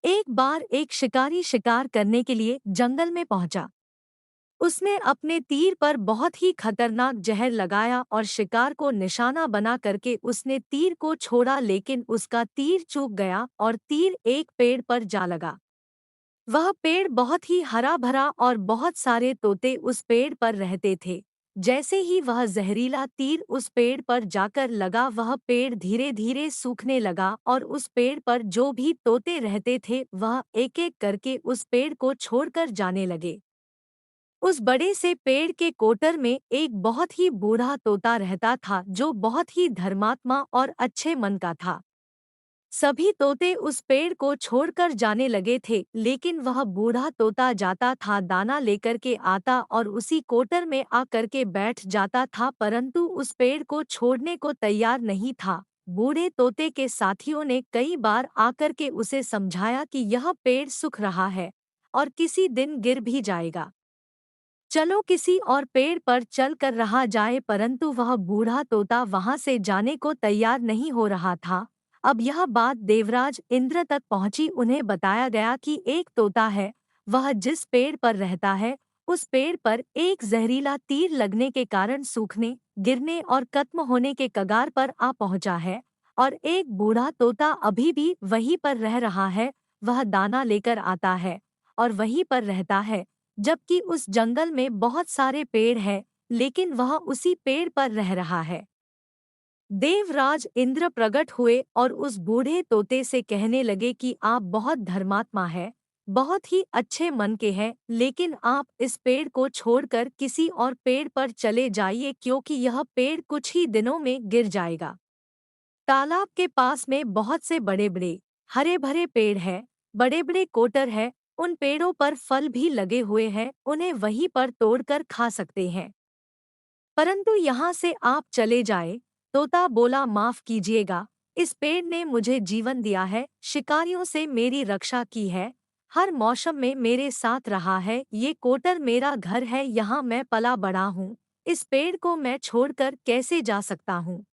एक बार एक शिकारी शिकार करने के लिए जंगल में पहुंचा। उसने अपने तीर पर बहुत ही खतरनाक जहर लगाया और शिकार को निशाना बना करके उसने तीर को छोड़ा, लेकिन उसका तीर चूक गया और तीर एक पेड़ पर जा लगा। वह पेड़ बहुत ही हरा भरा और बहुत सारे तोते उस पेड़ पर रहते थे। जैसे ही वह जहरीला तीर उस पेड़ पर जाकर लगा, वह पेड़ धीरे धीरे सूखने लगा और उस पेड़ पर जो भी तोते रहते थे वह एक एक करके उस पेड़ को छोड़कर जाने लगे। उस बड़े से पेड़ के कोटर में एक बहुत ही बूढ़ा तोता रहता था जो बहुत ही धर्मात्मा और अच्छे मन का था। सभी तोते उस पेड़ को छोड़कर जाने लगे थे, लेकिन वह बूढ़ा तोता जाता था, दाना लेकर के आता और उसी कोटर में आकर के बैठ जाता था, परंतु उस पेड़ को छोड़ने को तैयार नहीं था। बूढ़े तोते के साथियों ने कई बार आकर के उसे समझाया कि यह पेड़ सूख रहा है और किसी दिन गिर भी जाएगा, चलो किसी और पेड़ पर चल कर रहा जाए, परंतु वह बूढ़ा तोता वहां से जाने को तैयार नहीं हो रहा था। अब यह बात देवराज इंद्र तक पहुंची। उन्हें बताया गया कि एक तोता है, वह जिस पेड़ पर रहता है उस पेड़ पर एक जहरीला तीर लगने के कारण सूखने, गिरने और खत्म होने के कगार पर आ पहुंचा है, और एक बूढ़ा तोता अभी भी वहीं पर रह रहा है। वह दाना लेकर आता है और वहीं पर रहता है, जबकि उस जंगल में बहुत सारे पेड़ हैं, लेकिन वह उसी पेड़ पर रह रहा है। देवराज इंद्र प्रकट हुए और उस बूढ़े तोते से कहने लगे कि आप बहुत धर्मात्मा हैं, बहुत ही अच्छे मन के हैं, लेकिन आप इस पेड़ को छोड़कर किसी और पेड़ पर चले जाइए, क्योंकि यह पेड़ कुछ ही दिनों में गिर जाएगा। तालाब के पास में बहुत से बड़े बड़े हरे भरे पेड़ हैं, बड़े बड़े कोटर हैं, उन पेड़ों पर फल भी लगे हुए हैं, उन्हें वहीं पर तोड़कर खा सकते हैं, परंतु यहाँ से आप चले जाए। तोता बोला, माफ कीजिएगा, इस पेड़ ने मुझे जीवन दिया है, शिकारियों से मेरी रक्षा की है, हर मौसम में मेरे साथ रहा है, ये कोटर मेरा घर है, यहाँ मैं पला बड़ा हूँ, इस पेड़ को मैं छोड़कर कैसे जा सकता हूँ।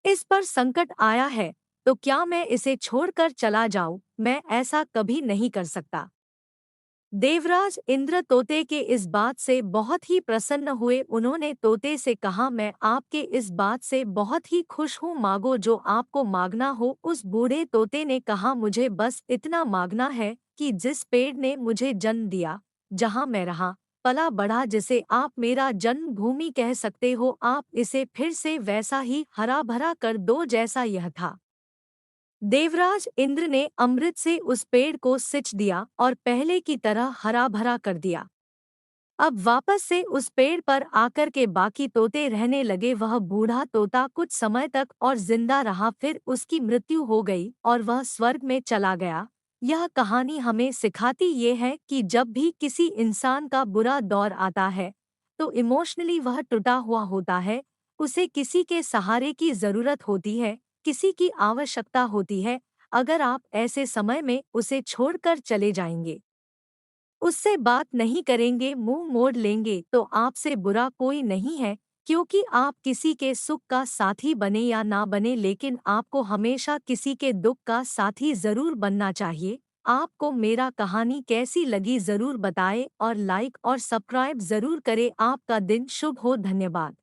इस पर संकट आया है तो क्या मैं इसे छोड़कर चला जाऊं? मैं ऐसा कभी नहीं कर सकता। देवराज इंद्र तोते के इस बात से बहुत ही प्रसन्न हुए। उन्होंने तोते से कहा, मैं आपके इस बात से बहुत ही खुश हूँ, मांगो जो आपको मांगना हो। उस बूढ़े तोते ने कहा, मुझे बस इतना मांगना है कि जिस पेड़ ने मुझे जन्म दिया, जहाँ मैं रहा पला बढ़ा, जिसे आप मेरा जन्मभूमि कह सकते हो, आप इसे फिर से वैसा ही हरा भरा कर दो जैसा यह था। देवराज इंद्र ने अमृत से उस पेड़ को सिंच दिया और पहले की तरह हरा भरा कर दिया। अब वापस से उस पेड़ पर आकर के बाकी तोते रहने लगे। वह बूढ़ा तोता कुछ समय तक और जिंदा रहा, फिर उसकी मृत्यु हो गई और वह स्वर्ग में चला गया। यह कहानी हमें सिखाती ये है कि जब भी किसी इंसान का बुरा दौर आता है तो इमोशनली वह टूटा हुआ होता है, उसे किसी के सहारे की जरूरत होती है, किसी की आवश्यकता होती है। अगर आप ऐसे समय में उसे छोड़कर चले जाएंगे, उससे बात नहीं करेंगे, मुंह मोड़ लेंगे, तो आपसे बुरा कोई नहीं है, क्योंकि आप किसी के सुख का साथी बने या ना बने, लेकिन आपको हमेशा किसी के दुख का साथी जरूर बनना चाहिए। आपको मेरा कहानी कैसी लगी जरूर बताएं और लाइक और सब्सक्राइब जरूर करें। आपका दिन शुभ हो। धन्यवाद।